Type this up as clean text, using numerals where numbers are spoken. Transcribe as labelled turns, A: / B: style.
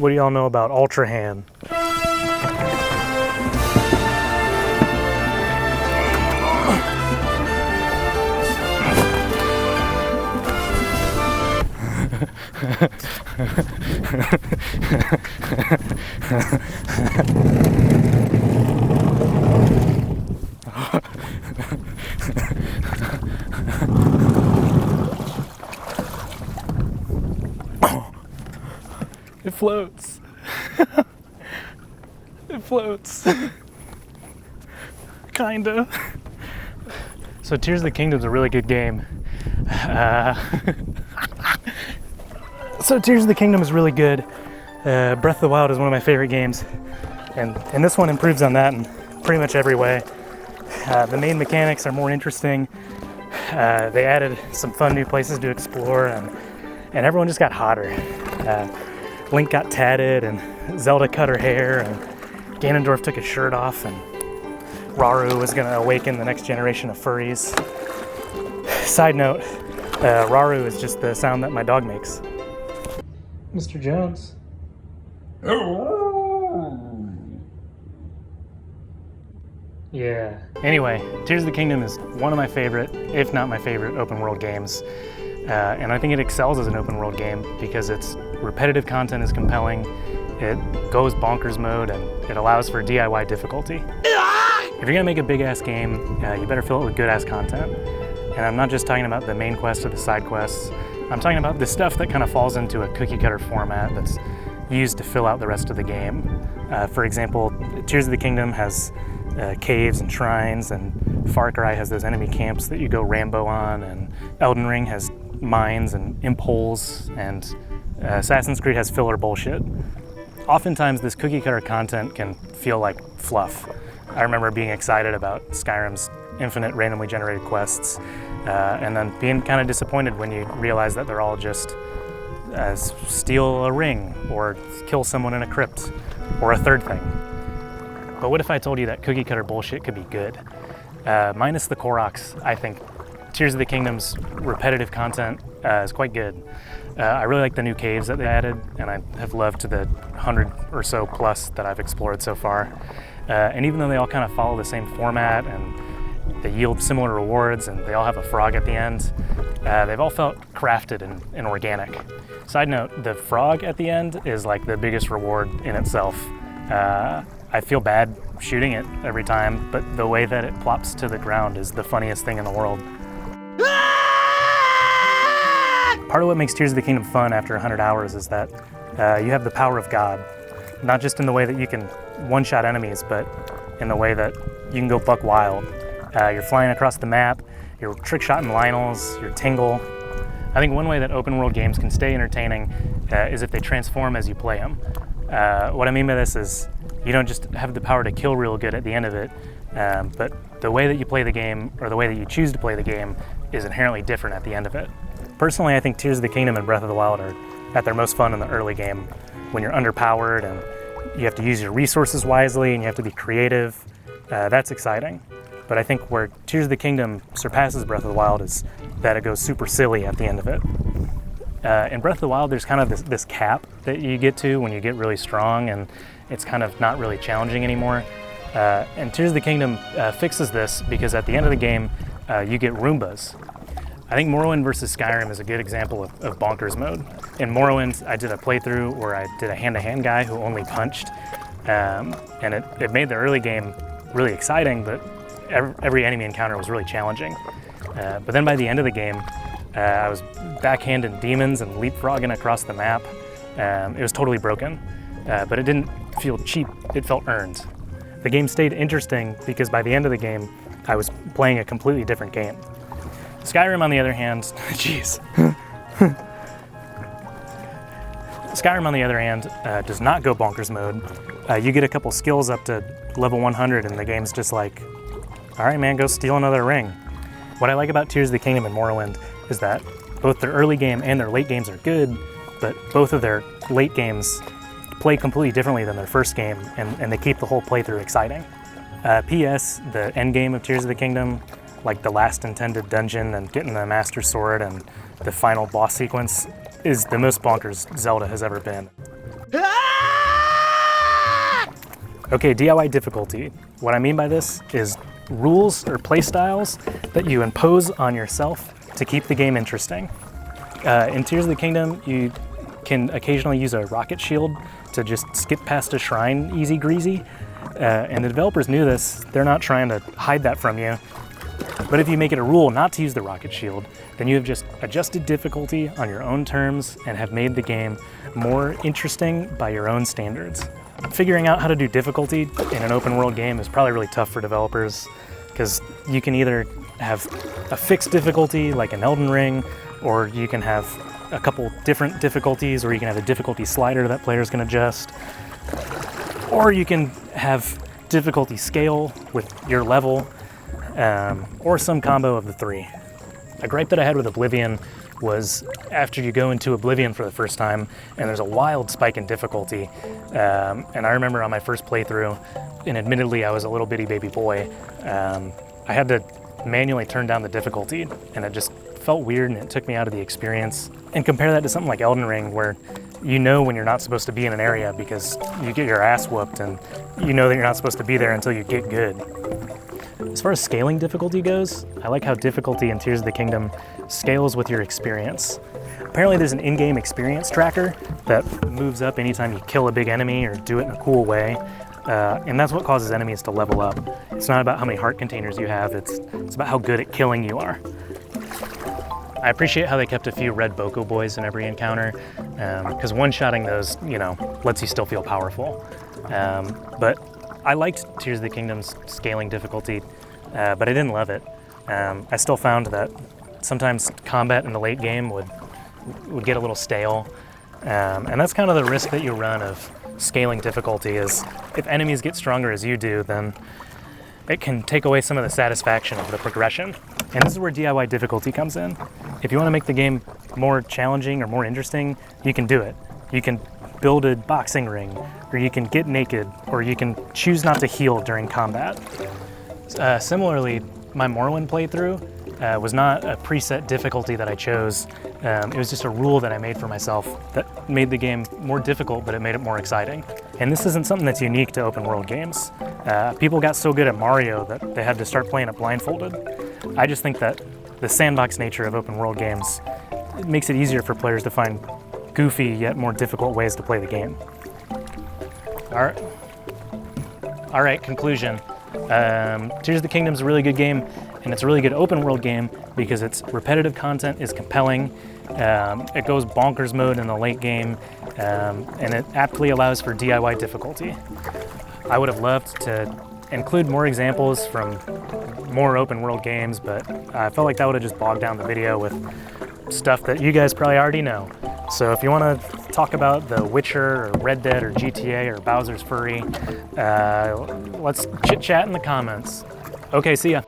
A: What do y'all know about Ultra Hand? It floats. It floats. Kinda. So Tears of the Kingdom is a really good game. So Tears of the Kingdom is really good. Breath of the Wild is one of my favorite games. And this one improves on that in pretty much every way. The main mechanics are more interesting. They added some fun new places to explore, and everyone just got hotter. Link got tatted, and Zelda cut her hair, and Ganondorf took his shirt off, and Rauru was gonna awaken the next generation of furries. Side note, Rauru is just the sound that my dog makes. Mr. Jones. Yeah. Anyway, Tears of the Kingdom is one of my favorite, if not my favorite, open world games. And I think it excels as an open world game because its repetitive content is compelling, it goes bonkers mode, and it allows for DIY difficulty. If you're gonna make a big ass game, you better fill it with good ass content. And I'm not just talking about the main quest or the side quests, I'm talking about the stuff that kind of falls into a cookie cutter format that's used to fill out the rest of the game. For example, Tears of the Kingdom has caves and shrines, and Far Cry has those enemy camps that you go Rambo on, and Elden Ring has mines and impulse, and Assassin's Creed has filler bullshit. Oftentimes this cookie cutter content can feel like fluff. I remember being excited about Skyrim's infinite randomly generated quests, and then being kind of disappointed when you realize that they're all just steal a ring, or kill someone in a crypt, or a third thing. But what if I told you that cookie cutter bullshit could be good? Minus the Koroks, I think Tears of the Kingdom's repetitive content is quite good. I really like the new caves that they added, and I have loved the 100 or so plus that I've explored so far. And even though they all kind of follow the same format, and they yield similar rewards, and they all have a frog at the end, they've all felt crafted and organic. Side note, the frog at the end is like the biggest reward in itself. I feel bad shooting it every time, but the way that it plops to the ground is the funniest thing in the world. Part of what makes Tears of the Kingdom fun after 100 hours is that you have the power of God. Not just in the way that you can one-shot enemies, but in the way that you can go buck wild. You're flying across the map, you're trick-shotting Lionels, you're Tingle. I think one way that open world games can stay entertaining is if they transform as you play them. What I mean by this is you don't just have the power to kill real good at the end of it, but the way that you play the game, or the way that you choose to play the game, is inherently different at the end of it. Personally, I think Tears of the Kingdom and Breath of the Wild are at their most fun in the early game, when you're underpowered and you have to use your resources wisely and you have to be creative. That's exciting. But I think where Tears of the Kingdom surpasses Breath of the Wild is that it goes super silly at the end of it. In Breath of the Wild, there's kind of this cap that you get to when you get really strong, and it's kind of not really challenging anymore. And Tears of the Kingdom fixes this because at the end of the game, you get Roombas. I think Morrowind versus Skyrim is a good example of Bonkers Mode. In Morrowind, I did a playthrough where I did a hand-to-hand guy who only punched, and it made the early game really exciting, but every enemy encounter was really challenging. But then by the end of the game, I was backhanding demons and leapfrogging across the map. It was totally broken, but it didn't feel cheap, it felt earned. The game stayed interesting because by the end of the game, I was playing a completely different game. Skyrim, on the other hand, jeez. Skyrim, on the other hand, does not go bonkers mode. You get a couple skills up to level 100 and the game's just like, all right, man, go steal another ring. What I like about Tears of the Kingdom and Morrowind is that both their early game and their late games are good, but both of their late games play completely differently than their first game, and they keep the whole playthrough exciting. P.S. The end game of Tears of the Kingdom, like the last intended dungeon and getting the Master Sword and the final boss sequence, is the most bonkers Zelda has ever been. Okay, DIY difficulty. What I mean by this is rules or play styles that you impose on yourself to keep the game interesting. In Tears of the Kingdom, you can occasionally use a rocket shield to just skip past a shrine easy greasy. And the developers knew this. They're not trying to hide that from you. But if you make it a rule not to use the rocket shield, then you have just adjusted difficulty on your own terms and have made the game more interesting by your own standards. Figuring out how to do difficulty in an open world game is probably really tough for developers, because you can either have a fixed difficulty like an Elden Ring, or you can have a couple different difficulties, or you can have a difficulty slider that players can adjust, or you can have difficulty scale with your level, or some combo of the three. A gripe that I had with Oblivion was after you go into Oblivion for the first time and there's a wild spike in difficulty. And I remember on my first playthrough, and admittedly I was a little bitty baby boy, I had to manually turn down the difficulty, and it just felt weird and it took me out of the experience. And compare that to something like Elden Ring, where you know when you're not supposed to be in an area because you get your ass whooped, and you know that you're not supposed to be there until you get good. As far as scaling difficulty goes, I like how difficulty in Tears of the Kingdom scales with your experience. Apparently there's an in-game experience tracker that moves up anytime you kill a big enemy or do it in a cool way, and that's what causes enemies to level up. It's not about how many heart containers you have, it's about how good at killing you are. I appreciate how they kept a few red Boko boys in every encounter, because one-shotting those, lets you still feel powerful. But I liked Tears of the Kingdom's scaling difficulty, but I didn't love it. I still found that sometimes combat in the late game would get a little stale, and that's kind of the risk that you run of scaling difficulty, is if enemies get stronger as you do, then it can take away some of the satisfaction of the progression. And this is where DIY difficulty comes in. If you want to make the game more challenging or more interesting, you can do it. You can build a boxing ring, or you can get naked, or you can choose not to heal during combat. Similarly, my Morrowind playthrough was not a preset difficulty that I chose. It was just a rule that I made for myself that made the game more difficult, but it made it more exciting. And this isn't something that's unique to open world games. People got so good at Mario that they had to start playing it blindfolded. I just think that the sandbox nature of open world games, it makes it easier for players to find goofy yet more difficult ways to play the game. All right, conclusion. Tears of the Kingdom is a really good game, and it's a really good open world game because its repetitive content is compelling. It goes bonkers mode in the late game, and it aptly allows for DIY difficulty. I would have loved to include more examples from more open world games, but I felt like that would have just bogged down the video with stuff that you guys probably already know. So if you want to talk about The Witcher or Red Dead or GTA or Bowser's Fury, let's chit chat in the comments. Okay, see ya.